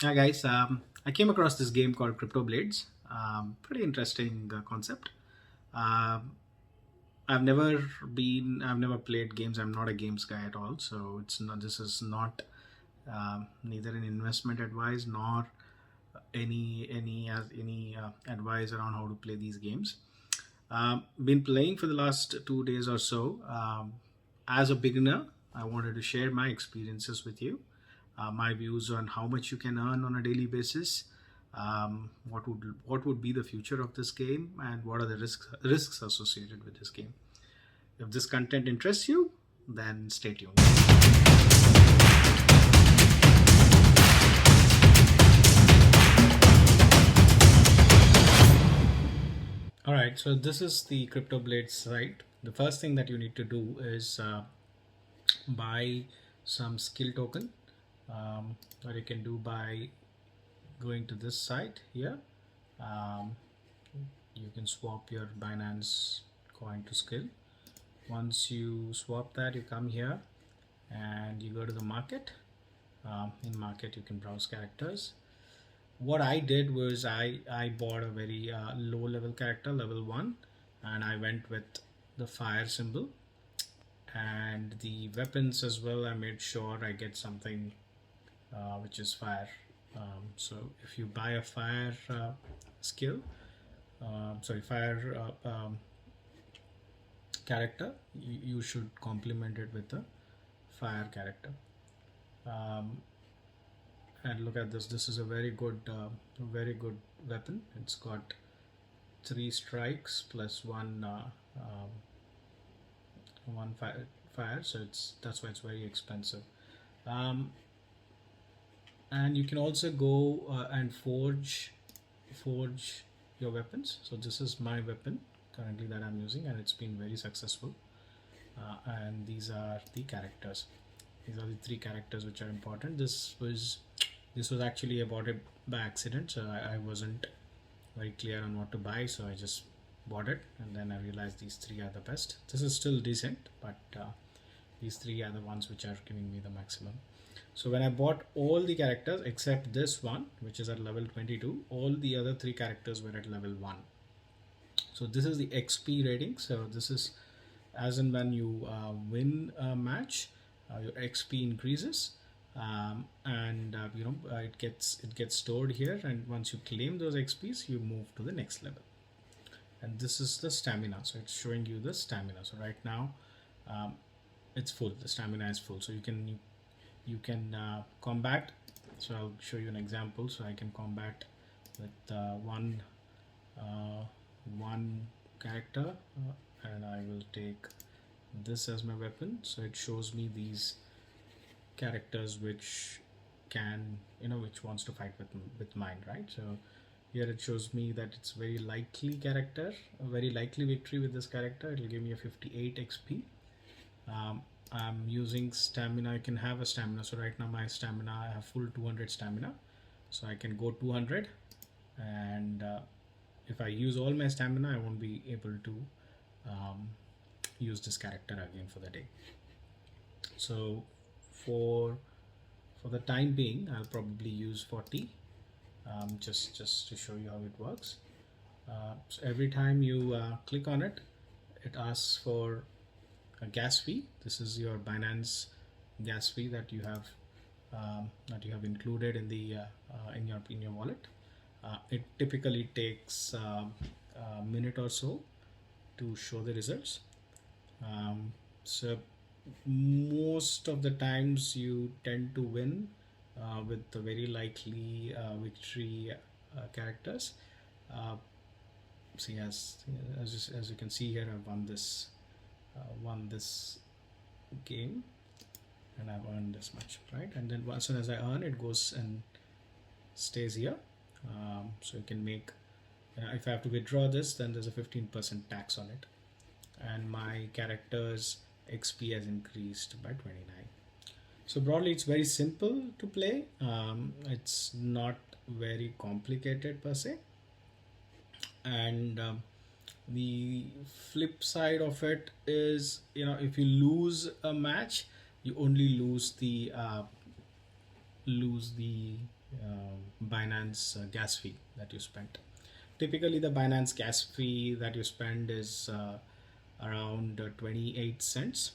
Hi guys, I came across this game called Cryptoblades. Pretty interesting concept. Um I've never played games. I'm not a games guy at all, so it's not. This is not neither an investment advice nor any advice around how to play these games. Been playing for the last 2 days or so. As a beginner, I wanted to share my experiences with you, my views on how much you can earn on a daily basis, what would be the future of this game, and what are the risks associated with this game. If this content interests you, then stay tuned. All right, so this is the Cryptoblades site. The first thing that you need to do is buy some skill token. What you can do by going to this site here. Um, you can swap your Binance coin to skill. Once you swap that, you come here and you go to the market. In market, you can browse characters. What I did was I bought a very low level character, level 1, and I went with the fire symbol, and the weapons as well. I made sure I get something which is fire. So if you buy a fire skill, fire character, you should complement it with a fire character. Um, and look at this. This is a very good weapon. It's got 3 strikes plus one fire. So that's why it's very expensive. Um, and you can also go and forge your weapons. So this is my weapon currently that I'm using, and it's been very successful. And these are the characters. These are the 3 characters which are important. This was actually I bought it by accident, so I wasn't very clear on what to buy, so I just bought it, and then I realized these 3 are the best. This is still decent, but these 3 are the ones which are giving me the maximum. So when I bought all the characters except this one, which is at level 22, all the other 3 characters were at level 1. So this is the XP rating. So this is as and when you win a match, your XP increases, and it gets stored here. And once you claim those XPs, you move to the next level. And this is the stamina. So it's showing you the stamina. So right now, um, it's full. The stamina is full. So you can combat. So I'll show you an example. So I can combat with uh, one character, and I will take this as my weapon. So it shows me these characters which can, which wants to fight with mine, right? So here it shows me that it's very likely character, a very likely victory with this character. It will give me a 58 XP. I'm using stamina. I can have a stamina. So right now my stamina, I have full 200 stamina, so I can go 200, and if I use all my stamina, I won't be able to um, use this character again for the day. So for the time being, I'll probably use 40, just to show you how it works. So every time you click on it, it asks for a gas fee. This is your Binance gas fee that you have included in the in your wallet. It typically takes a minute or so to show the results. So most of the times you tend to win with the very likely victory characters. Uh, See, as you can see here, I've won this game, and I've earned this much, right? And then as soon as I earn, it goes and stays here. So you can make, if I have to withdraw this, then there's a 15% tax on it, and my character's XP has increased by 29. So broadly, it's very simple to play. It's not very complicated per se, and the flip side of it is, if you lose a match, you only lose the Binance gas fee that you spent. Typically, the Binance gas fee that you spend is around 28 cents.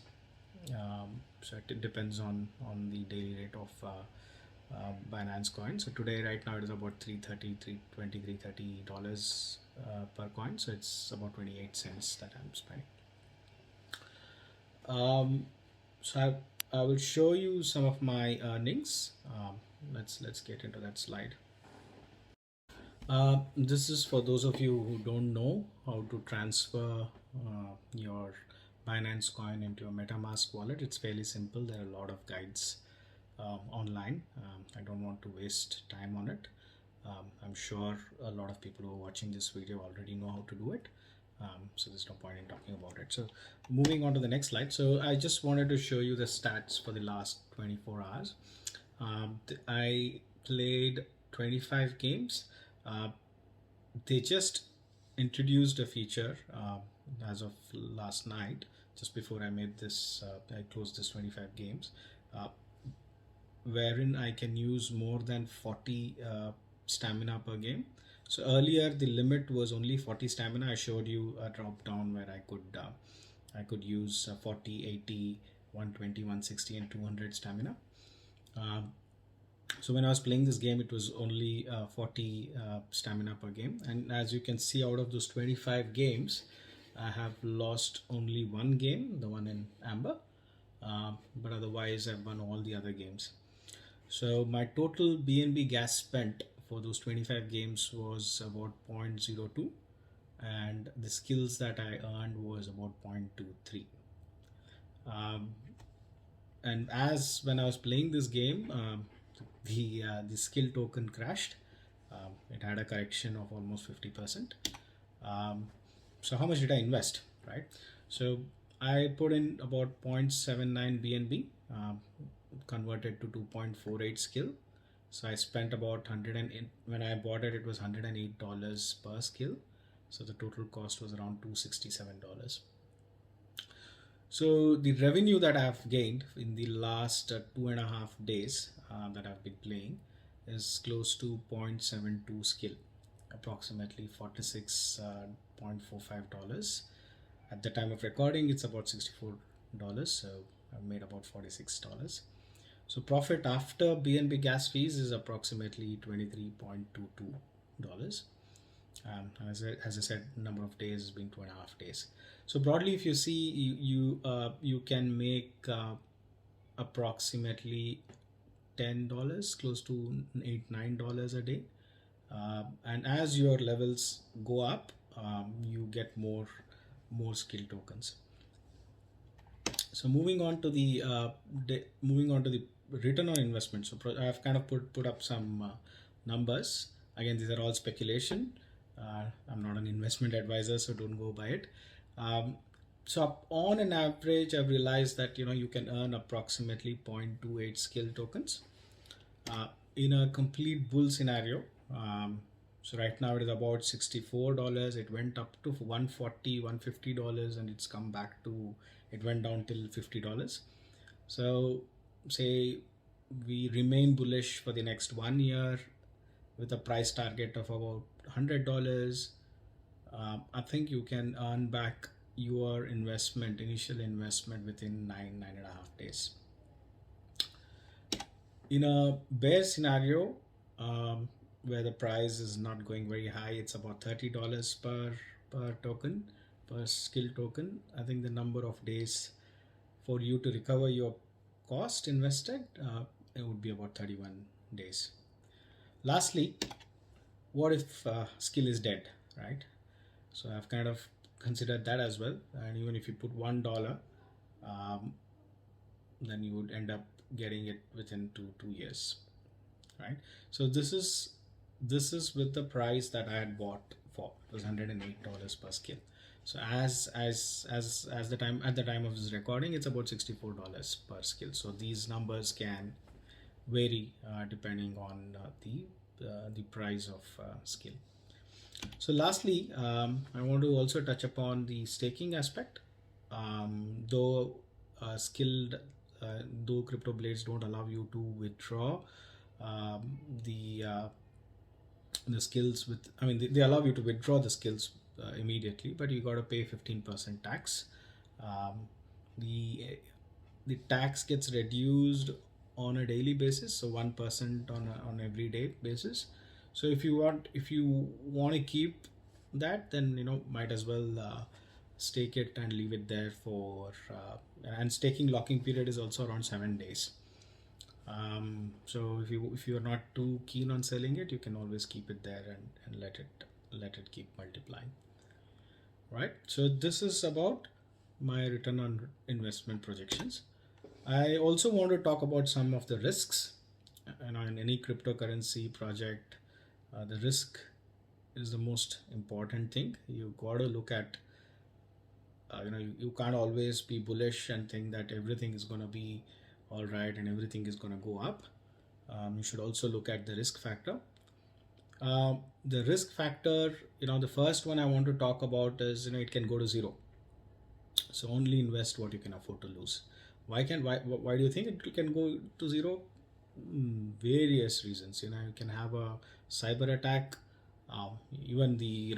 So it depends on the daily rate of Binance coin. So today, right now, it is about 330, 320, $330 per coin. So it's about 28 cents that I'm spending. So I will show you some of my earnings. Let's get into that slide. This is for those of you who don't know how to transfer your Binance coin into a MetaMask wallet. It's fairly simple. There are a lot of guides online. I don't want to waste time on it. I'm sure a lot of people who are watching this video already know how to do it. So there's no point in talking about it. So moving on to the next slide. So I just wanted to show you the stats for the last 24 hours. I played 25 games. They just introduced a feature as of last night, just before I made this, I closed this 25 games, wherein I can use more than 40 stamina per game. So earlier the limit was only 40 stamina. I showed you a drop down where I could use 40, 80, 120, 160 and 200 stamina. So when I was playing this game, it was only 40 stamina per game. And as you can see, out of those 25 games, I have lost only one game, the one in Amber. But otherwise, I've won all the other games. So my total BNB gas spent for those 25 games was about 0.02. And the skills that I earned was about 0.23. And as when I was playing this game, the skill token crashed. It had a correction of almost 50%. So how much did I invest, right? So I put in about 0.79 BNB, converted to 2.48 skill. So I spent about 108. When I bought it, it was $108 per skill. So the total cost was around $267. So the revenue that I've gained in the last 2.5 days that I've been playing is close to 0.72 skill, approximately $46.45. At the time of recording, it's about $64. So I've made about $46. So profit after BNB gas fees is approximately $23.22. As I said, number of days has been 2.5 days. So broadly, if you see, you can make approximately $10, close to $8-9 a day. And as your levels go up, you get more skill tokens. So moving on to the return on investment. So I have kind of put up some numbers. Again, these are all speculation. I'm not an investment advisor, so don't go by it. So on an average, I've realized that you can earn approximately 0.28 skill tokens in a complete bull scenario. So right now it is about $64. It went up to $140, $150, and it's come back to, it went down till $50. So say we remain bullish for the next 1 year with a price target of about $100. I think you can earn back your initial investment within 9.5 days. In a bear scenario, where the price is not going very high, it's about $30 per token, per skill token. I think the number of days for you to recover your cost invested, it would be about 31 days. Lastly, what if skill is dead, right? So I've kind of considered that as well. And even if you put $1, then you would end up getting it within two years, right? So this is with the price that I had bought for. It was $108 per skill. So at the time of this recording, it's about $64 per skill. So these numbers can vary depending on the price of skill. So lastly, I want to also touch upon the staking aspect. Though Cryptoblades don't allow you to withdraw the the skills with, I mean, they allow you to withdraw the skills immediately, but you got to pay 15% tax. um, the the tax gets reduced on a daily basis, so 1% on every day basis. So if you want to keep that, then might as well stake it and leave it there for and staking locking period is also around 7 days. So if you're not too keen on selling it, you can always keep it there and let it keep multiplying. Right. So this is about my return on investment projections. I also want to talk about some of the risks. In any cryptocurrency project, the risk is the most important thing. You got to look at, you can't always be bullish and think that everything is going to be all right and everything is going to go up. You should also look at the risk factor. The risk factor, the first one I want to talk about is, it can go to zero. So only invest what you can afford to lose. Why do you think it can go to zero? Various reasons. You can have a cyber attack. Even the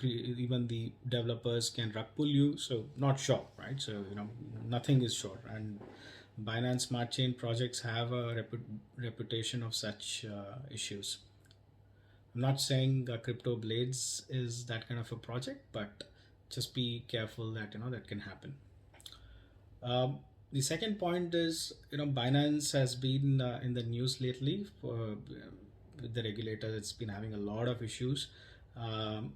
even the developers can rug pull you. So not sure, right? So nothing is sure. And Binance Smart Chain projects have a reputation of such issues. I'm not saying Cryptoblades is that kind of a project, but just be careful that that can happen. The second point is, Binance has been in the news lately for with the regulator. It's been having a lot of issues. Um,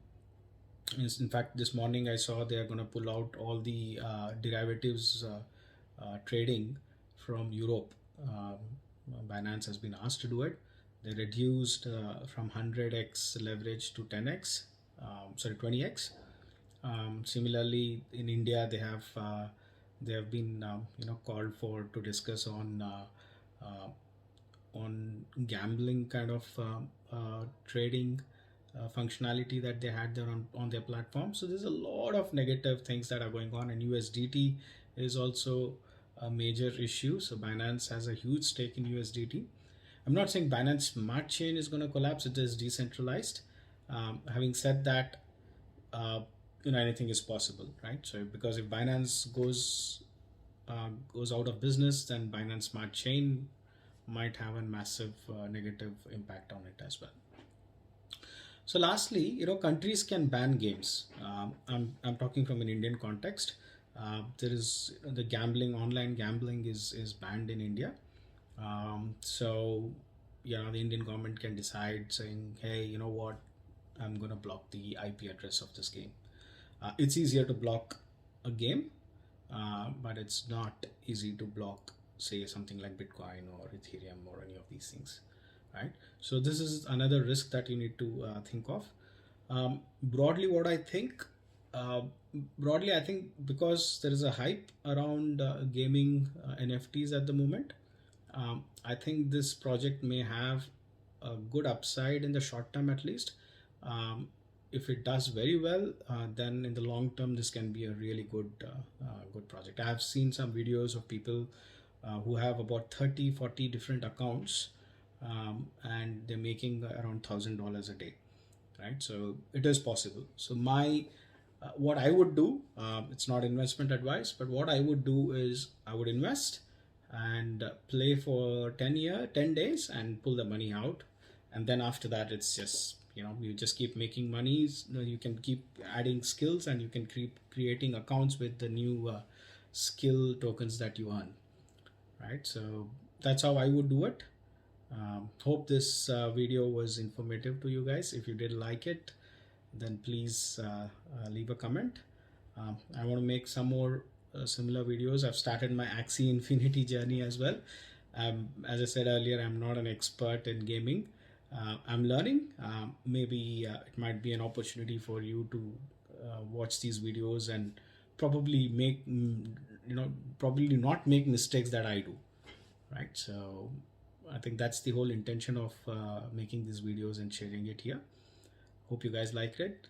in fact, this morning I saw they are going to pull out all the derivatives trading from Europe. Binance has been asked to do it. They reduced from 100x leverage to 10x, 20x. Similarly, in India, they have been called for to discuss on gambling kind of trading functionality that they had there on their platform. So there's a lot of negative things that are going on, and USDT is also a major issue. So Binance has a huge stake in USDT. I'm not saying Binance Smart Chain is going to collapse. It is decentralized. Having said that, anything is possible, right? So because if Binance goes out of business, then Binance Smart Chain might have a massive negative impact on it as well. So lastly, countries can ban games. I'm talking from an Indian context. There is the gambling, online gambling is banned in India. So the Indian government can decide saying, hey, you know what, I'm going to block the IP address of this game. It's easier to block a game, but it's not easy to block, say, something like Bitcoin or Ethereum or any of these things, right? So this is another risk that you need to think of. Broadly, what I think, I think because there is a hype around gaming NFTs at the moment, I think this project may have a good upside in the short term at least. If it does very well, then in the long term, this can be a really good project. I have seen some videos of people who have about 30-40 different accounts, and they're making around $1,000 a day, right? So it is possible. So what I would do, it's not investment advice, but what I would do is I would invest and play for 10 days and pull the money out. And then after that, it's just, you just keep making money. You can keep adding skills, and you can keep creating accounts with the new skill tokens that you earn, right? So that's how I would do it. Hope this video was informative to you guys. If you did like it, then please leave a comment. I want to make some more similar videos. I've started my Axie Infinity journey as well. As I said earlier, I'm not an expert in gaming. I'm learning. Maybe it might be an opportunity for you to watch these videos and probably probably not make mistakes that I do, right? So I think that's the whole intention of making these videos and sharing it here. Hope you guys liked it.